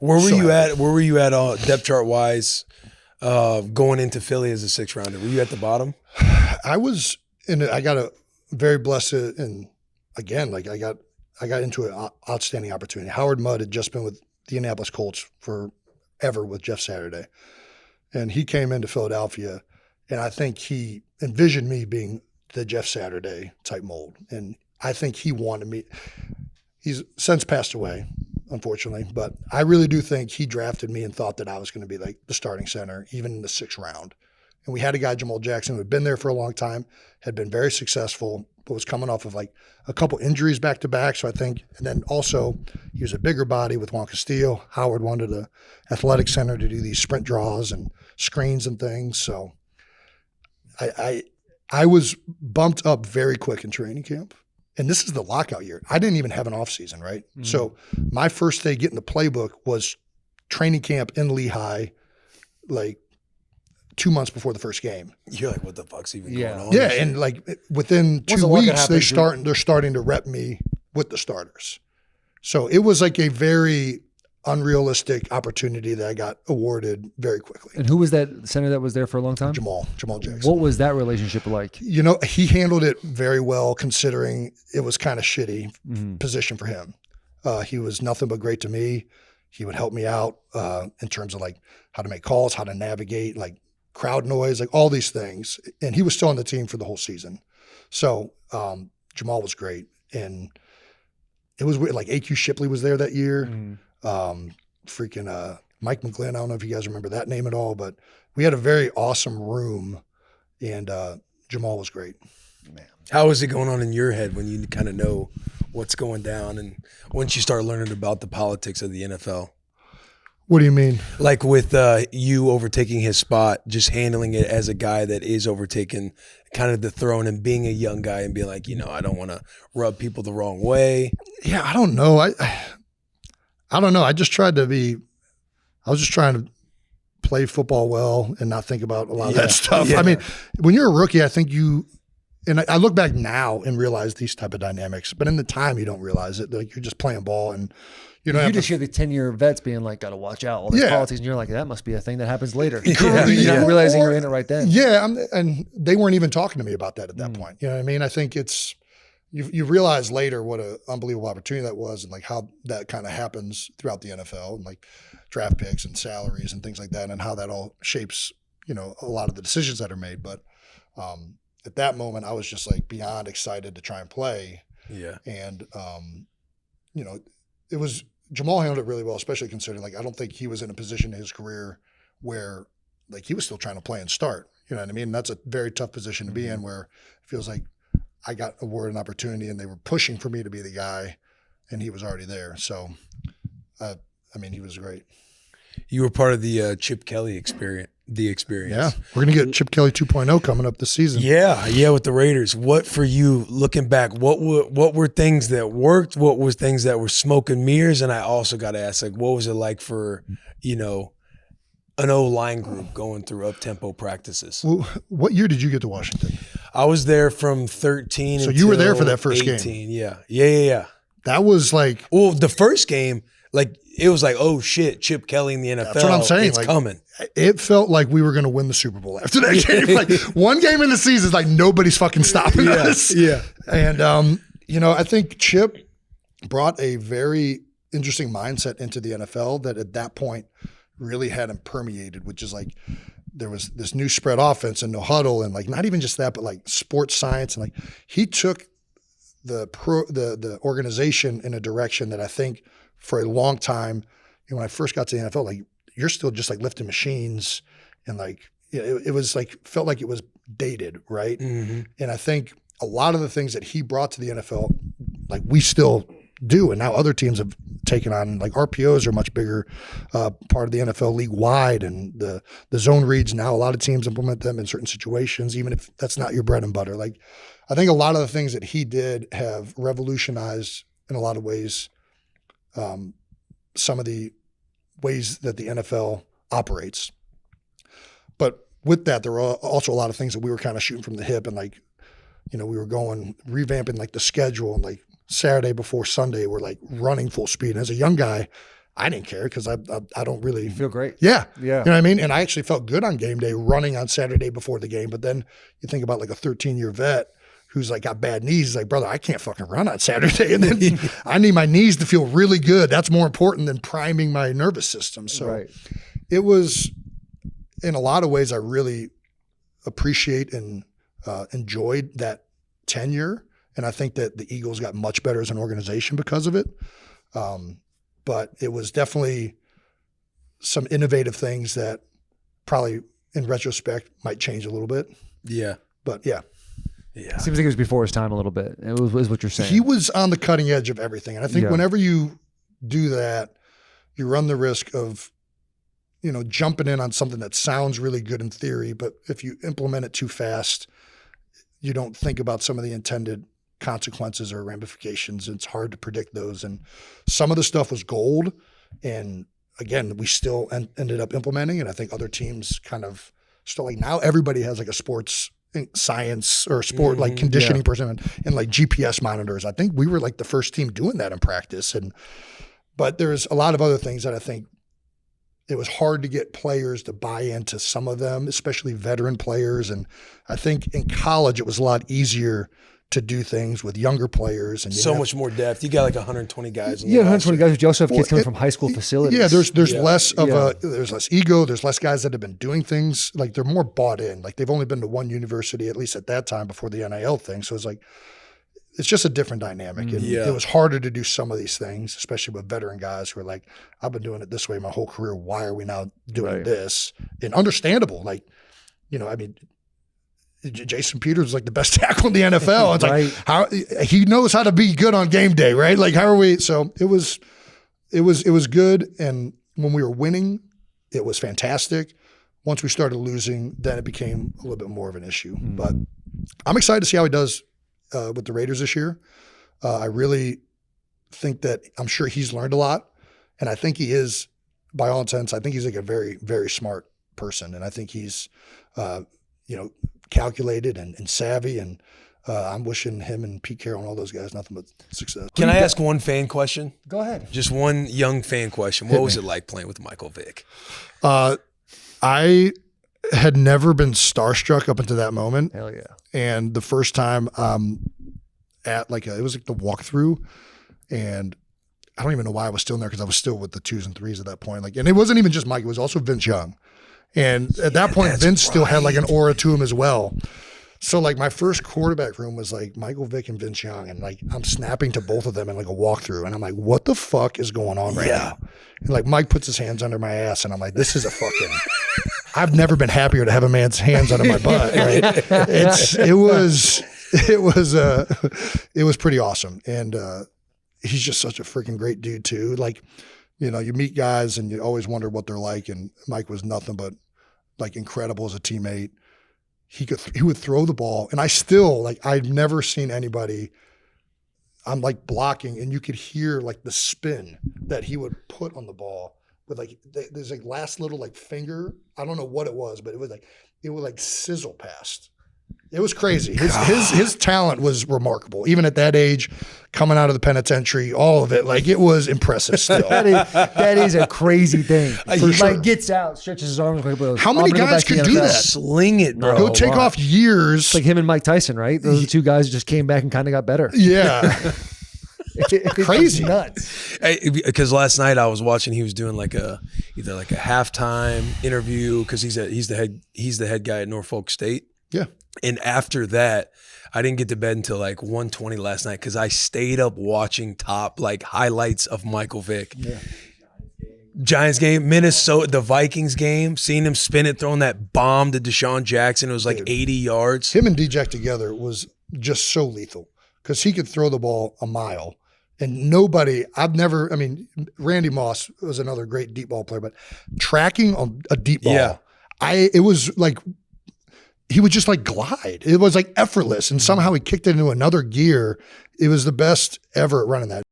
Where were you at? Where were you at depth chart wise going into Philly as a 6th rounder? Were you at the bottom? I was I got a very blessed, and again, like I got into an outstanding opportunity. Howard Mudd had just been with the Indianapolis Colts forever with Jeff Saturday, and he came into Philadelphia, and I think he envisioned me being the Jeff Saturday type mold, and I think he wanted me. He's since passed away, unfortunately, but I really do think he drafted me and thought that I was going to be like the starting center, even in the 6th round. And we had a guy, Jamal Jackson, who had been there for a long time, had been very successful, but was coming off of like a couple injuries back to back. So I think, and then also he was a bigger body with Juan Castillo. Howard wanted an athletic center to do these sprint draws and screens and things. So I was bumped up very quick in training camp. And this is the lockout year. I didn't even have an off season, right? Mm-hmm. So my first day getting the playbook was training camp in Lehigh, like 2 months before the first game. You're like, what the fuck's even going on? Yeah, and like within 2 weeks, they're starting to rep me with the starters. So it was like a very unrealistic opportunity that I got awarded very quickly. And who was that center that was there for a long time? Jamal Jackson. What was that relationship like? You know, he handled it very well considering it was kind of shitty position for him. He was nothing but great to me. He would help me out in terms of like how to make calls, how to navigate, like crowd noise, like all these things. And he was still on the team for the whole season. So Jamal was great. And it was weird. Like AQ Shipley was there that year. Mike McGlynn, I don't know if you guys remember that name at all, but we had a very awesome room, and Jamal was great. Man, how is it going on in your head when you kind of know what's going down and once you start learning about the politics of the NFL? What do you mean? Like with you overtaking his spot, just handling it as a guy that is overtaking kind of the throne and being a young guy and being like, you know, I don't want to rub people the wrong way. Yeah, I don't know. I don't know. I was just trying to play football well and not think about a lot of that stuff. Yeah. I mean, when you're a rookie, I think and I look back now and realize these type of dynamics, but in the time you don't realize it. Like you're just playing ball and you just hear the 10-year vets being like, got to watch out all this politics. And you're like, that must be a thing that happens later. You're not realizing you're in it right then. Yeah. And they weren't even talking to me about that at that point. You know what I mean? I think it's, you realize later what an unbelievable opportunity that was and like how that kind of happens throughout the NFL and like draft picks and salaries and things like that and how that all shapes, you know, a lot of the decisions that are made. But at that moment, I was just like beyond excited to try and play. Yeah. And, you know, Jamal handled it really well, especially considering like I don't think he was in a position in his career where like he was still trying to play and start. You know what I mean? That's a very tough position to be in where it feels like I got awarded an opportunity and they were pushing for me to be the guy and he was already there. So, I mean, he was great. You were part of the Chip Kelly experience. Yeah. We're going to get Chip Kelly 2.0 coming up this season. Yeah, with the Raiders. What for you, looking back, what were things that worked? What was things that were smoke and mirrors? And I also got to ask, like, what was it like for, you know, an O-line group going through up-tempo practices? Well, what year did you get to Washington? I was there from 13 So you were there for that first 18. game? Yeah. That was like... Well, the first game, like, it was like, oh, shit, Chip Kelly in the NFL. That's what I'm saying. It's like, coming. It felt like we were going to win the Super Bowl after that game. Like, one game in the season is like nobody's fucking stopping us. Yeah. And, you know, I think Chip brought a very interesting mindset into the NFL that at that point really hadn't permeated, which is like there was this new spread offense and no huddle and like not even just that, but like sports science. And like he took the organization in a direction that I think for a long time, you know, when I first got to the NFL, like you're still just like lifting machines and like it was like felt like it was dated, right? Mm-hmm. And I think a lot of the things that he brought to the NFL, like we still do, and now other teams have taken on. Like RPOs are a much bigger part of the NFL league wide, and the zone reads now. A lot of teams implement them in certain situations, even if that's not your bread and butter. Like I think a lot of the things that he did have revolutionized in a lot of ways some of the ways that the NFL operates. But with that, there were also a lot of things that we were kind of shooting from the hip, and like, you know, we were revamping like the schedule, and like Saturday before Sunday, we're like running full speed. And as a young guy, I didn't care because I don't really You feel great. Yeah. Yeah. You know what I mean? And I actually felt good on game day running on Saturday before the game. But then you think about like a 13-year vet who's like got bad knees. He's like, brother, I can't fucking run on Saturday. And then I need my knees to feel really good. That's more important than priming my nervous system. So it was, in a lot of ways, I really appreciate and enjoyed that tenure. And I think that the Eagles got much better as an organization because of it. But it was definitely some innovative things that probably in retrospect might change a little bit. Yeah. But yeah. Yeah. Seems like it was before his time a little bit. It was what you're saying. He was on the cutting edge of everything. And I think whenever you do that, you run the risk of, you know, jumping in on something that sounds really good in theory, but if you implement it too fast, you don't think about some of the intended consequences or ramifications. It's hard to predict those. And some of the stuff was gold. And again, we still ended up implementing. And I think other teams kind of still, like, now everybody has like a sports science or sport like conditioning person and like GPS monitors. I think we were like the first team doing that in practice. But there's a lot of other things that I think it was hard to get players to buy into some of them, especially veteran players. And I think in college it was a lot easier to do things with younger players. And so much more depth. You got like 120 guys. 120 guys. But you also have kids coming from high school facilities. Yeah, there's less of there's less ego. There's less guys that have been doing things. Like, they're more bought in. Like, they've only been to one university, at least at that time, before the NIL thing. So it's like, it's just a different dynamic. And it was harder to do some of these things, especially with veteran guys who are like, I've been doing it this way my whole career. Why are we now doing this? And understandable. Like, you know, I mean, Jason Peters was like the best tackle in the NFL. It's like, how he knows how to be good on game day, right? Like, how are we? So it was good. And when we were winning, it was fantastic. Once we started losing, then it became a little bit more of an issue. But I'm excited to see how he does with the Raiders this year. I really think that I'm sure he's learned a lot. And I think he is, by all intents, I think he's like a very, very smart person. And I think he's, you know, calculated and savvy, and I'm wishing him and Pete Carroll and all those guys nothing but success. Can I ask one fan question? Go ahead. Just one young fan question. What was it like playing with Michael Vick? I had never been starstruck up until that moment. Hell yeah. And the first time at like it was like the walkthrough, and I don't even know why I was still in there, because I was still with the 2s and 3s at that point. Like, and it wasn't even just Mike, it was also Vince Young. And at that point, Vince still had like an aura to him as well. So like my first quarterback room was like Michael Vick and Vince Young. And like I'm snapping to both of them in like a walkthrough. And I'm like, what the fuck is going on right now? And like Mike puts his hands under my ass. And I'm like, this is a fucking, I've never been happier to have a man's hands under my butt. Right? It was pretty awesome. And he's just such a freaking great dude too. Like, you know, you meet guys and you always wonder what they're like. And Mike was nothing but like incredible as a teammate. He would throw the ball, and I still like, I've never seen anybody. I'm like blocking, and you could hear like the spin that he would put on the ball with like there's like last little like finger. I don't know what it was, but it would like sizzle past. It was crazy. His talent was remarkable. Even at that age, coming out of the penitentiary, all of it, like it was impressive still. that is a crazy thing. For sure. Like gets out, stretches his arms. Like, how many guys could do that? Sling it, bro. Go take off years. It's like him and Mike Tyson, right? Those are two guys who just came back and kind of got better. Yeah. It's crazy. Nuts. Because last night I was watching, he was doing like either like a halftime interview, because he's the head guy at Norfolk State. Yeah. And after that, I didn't get to bed until like 1:20 last night, because I stayed up watching top like highlights of Michael Vick. Yeah. Giants game, Minnesota, the Vikings game, seeing him spin it, throwing that bomb to Deshaun Jackson. It was like 80 yards. Him and D-Jack together was just so lethal, because he could throw the ball a mile. And Randy Moss was another great deep ball player, but tracking on a deep ball, it was like, he would just like glide. It was like effortless. And somehow he kicked it into another gear. It was the best ever at running that.